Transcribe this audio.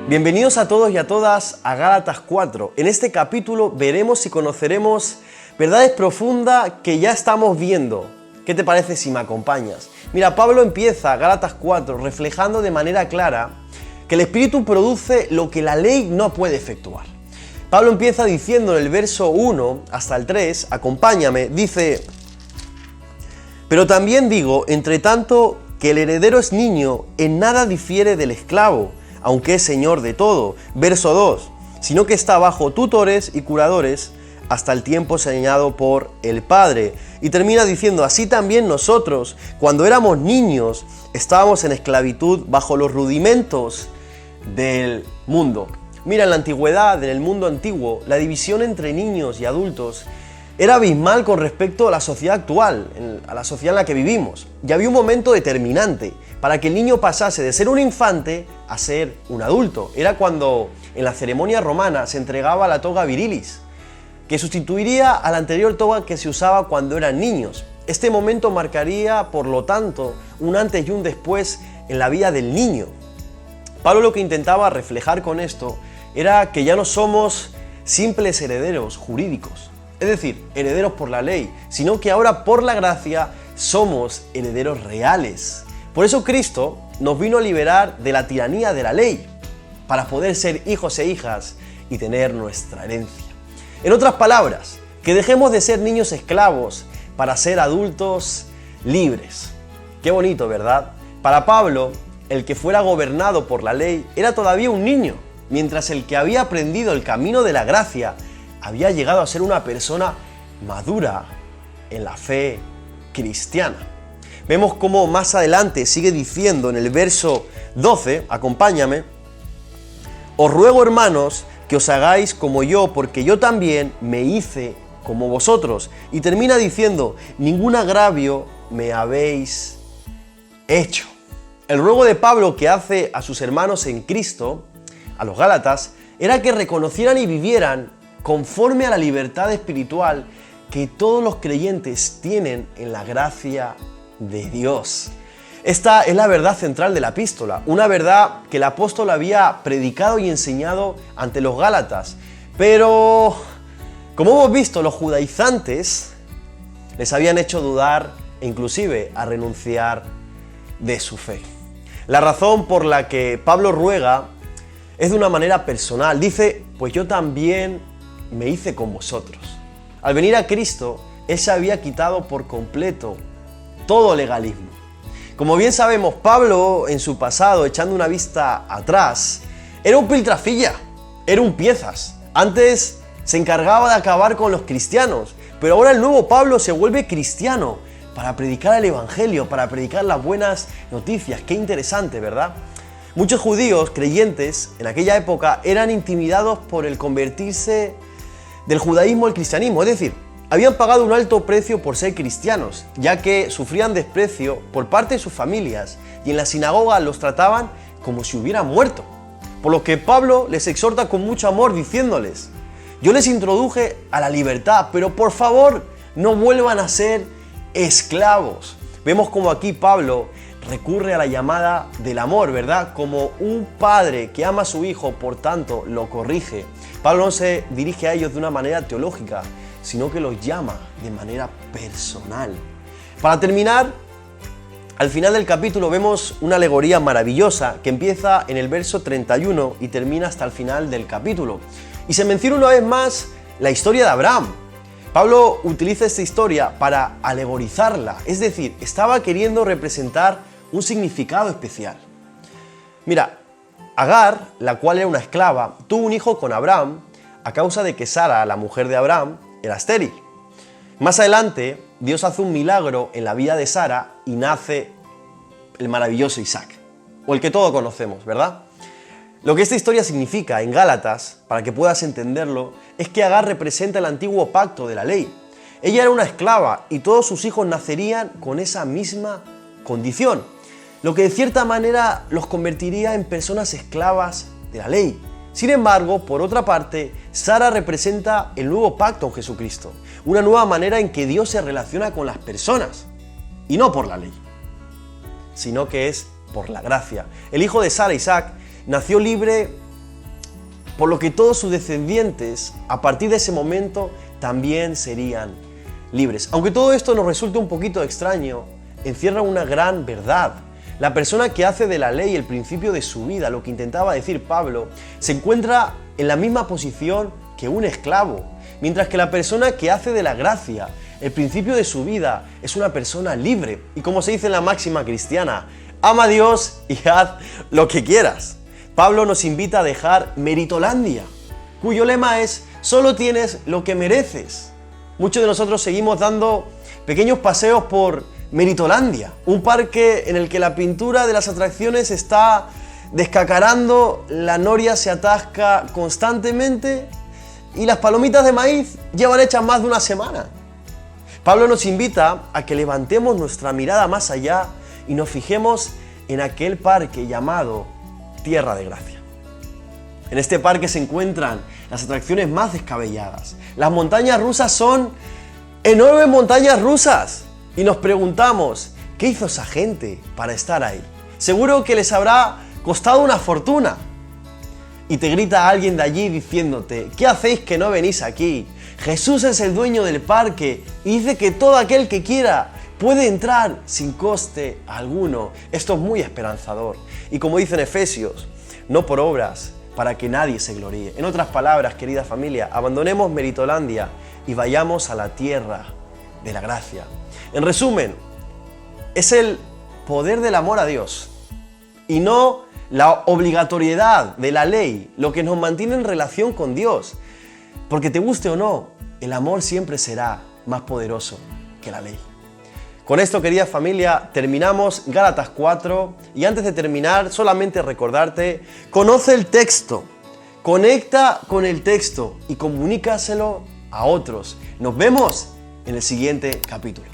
Bienvenidos a todos y a todas a Gálatas 4. En este capítulo veremos y conoceremos verdades profundas que ya estamos viendo. ¿Qué te parece si me acompañas? Mira, Pablo empieza Gálatas 4 reflejando de manera clara que el Espíritu produce lo que la ley no puede efectuar. Pablo empieza diciendo en el verso 1 hasta el 3, acompáñame, dice: pero también digo, entre tanto que el heredero es niño, en nada difiere del esclavo, aunque es señor de todo. Verso 2, sino que está bajo tutores y curadores hasta el tiempo señalado por el Padre. Y termina diciendo, así también nosotros, cuando éramos niños, estábamos en esclavitud bajo los rudimentos del mundo. Mira, en la antigüedad, en el mundo antiguo, la división entre niños y adultos era abismal con respecto a la sociedad actual, a la sociedad en la que vivimos. Y había un momento determinante para que el niño pasase de ser un infante a ser un adulto. Era cuando en la ceremonia romana se entregaba la toga virilis, que sustituiría a la anterior toga que se usaba cuando eran niños. Este momento marcaría, por lo tanto, un antes y un después en la vida del niño. Pablo lo que intentaba reflejar con esto era que ya no somos simples herederos jurídicos, es decir, herederos por la ley, sino que ahora por la gracia somos herederos reales. Por eso Cristo nos vino a liberar de la tiranía de la ley, para poder ser hijos e hijas y tener nuestra herencia. En otras palabras, que dejemos de ser niños esclavos para ser adultos libres. Qué bonito, ¿verdad? Para Pablo, el que fuera gobernado por la ley era todavía un niño, mientras el que había aprendido el camino de la gracia había llegado a ser una persona madura en la fe cristiana. Vemos cómo más adelante sigue diciendo en el verso 12, acompáñame: os ruego, hermanos, que os hagáis como yo, porque yo también me hice como vosotros. Y termina diciendo, ningún agravio me habéis hecho. El ruego de Pablo que hace a sus hermanos en Cristo, a los Gálatas, era que reconocieran y vivieran conforme a la libertad espiritual que todos los creyentes tienen en la gracia de Dios. Esta es la verdad central de la epístola, una verdad que el apóstol había predicado y enseñado ante los Gálatas. Pero, como hemos visto, los judaizantes les habían hecho dudar e inclusive a renunciar de su fe. La razón por la que Pablo ruega es de una manera personal. Dice, pues yo también me hice con vosotros. Al venir a Cristo, Él se había quitado por completo todo legalismo. Como bien sabemos, Pablo en su pasado, echando una vista atrás, era un piltrafilla, era un piezas. Antes se encargaba de acabar con los cristianos, pero ahora el nuevo Pablo se vuelve cristiano para predicar el evangelio, para predicar las buenas noticias. Qué interesante, ¿verdad? Muchos judíos creyentes en aquella época eran intimidados por el convertirse del judaísmo al cristianismo, es decir, habían pagado un alto precio por ser cristianos, ya que sufrían desprecio por parte de sus familias y en la sinagoga los trataban como si hubieran muerto. Por lo que Pablo les exhorta con mucho amor diciéndoles, yo les introduje a la libertad, pero por favor no vuelvan a ser esclavos. Vemos como aquí Pablo recurre a la llamada del amor, ¿verdad? Como un padre que ama a su hijo, por tanto lo corrige. Pablo no se dirige a ellos de una manera teológica, sino que los llama de manera personal. Para terminar, al final del capítulo vemos una alegoría maravillosa que empieza en el verso 31 y termina hasta el final del capítulo. Y se menciona una vez más la historia de Abraham. Pablo utiliza esta historia para alegorizarla, es decir, estaba queriendo representar un significado especial. Mira, Agar, la cual era una esclava, tuvo un hijo con Abraham a causa de que Sara, la mujer de Abraham, era estéril. Más adelante, Dios hace un milagro en la vida de Sara y nace el maravilloso Isaac, o el que todos conocemos, ¿verdad? Lo que esta historia significa en Gálatas, para que puedas entenderlo, es que Agar representa el antiguo pacto de la ley. Ella era una esclava y todos sus hijos nacerían con esa misma condición, lo que de cierta manera los convertiría en personas esclavas de la ley. Sin embargo, por otra parte, Sara representa el nuevo pacto en Jesucristo, una nueva manera en que Dios se relaciona con las personas, y no por la ley, sino que es por la gracia. El hijo de Sara, Isaac, nació libre por lo que todos sus descendientes, a partir de ese momento, también serían libres. Aunque todo esto nos resulte un poquito extraño, encierra una gran verdad. La persona que hace de la ley el principio de su vida, lo que intentaba decir Pablo, se encuentra en la misma posición que un esclavo, mientras que la persona que hace de la gracia el principio de su vida es una persona libre. Y como se dice en la máxima cristiana, ama a Dios y haz lo que quieras. Pablo nos invita a dejar Meritolandia, cuyo lema es: solo tienes lo que mereces. Muchos de nosotros seguimos dando pequeños paseos por Meritolandia, un parque en el que la pintura de las atracciones está descacarando, la noria se atasca constantemente y las palomitas de maíz llevan hechas más de una semana. Pablo nos invita a que levantemos nuestra mirada más allá y nos fijemos en aquel parque llamado Tierra de Gracia. En este parque se encuentran las atracciones más descabelladas. Las montañas rusas son enormes montañas rusas. Y nos preguntamos, ¿qué hizo esa gente para estar ahí? Seguro que les habrá costado una fortuna. Y te grita alguien de allí diciéndote: ¿qué hacéis que no venís aquí? Jesús es el dueño del parque y dice que todo aquel que quiera puede entrar sin coste alguno. Esto es muy esperanzador. Y como dice en Efesios, no por obras, para que nadie se gloríe. En otras palabras, querida familia, abandonemos Meritolandia y vayamos a la tierra de la gracia. En resumen, es el poder del amor a Dios y no la obligatoriedad de la ley lo que nos mantiene en relación con Dios. Porque te guste o no, el amor siempre será más poderoso que la ley. Con esto, querida familia, terminamos Gálatas 4 y antes de terminar, solamente recordarte: conoce el texto, conecta con el texto y comunícaselo a otros. Nos vemos en el siguiente capítulo.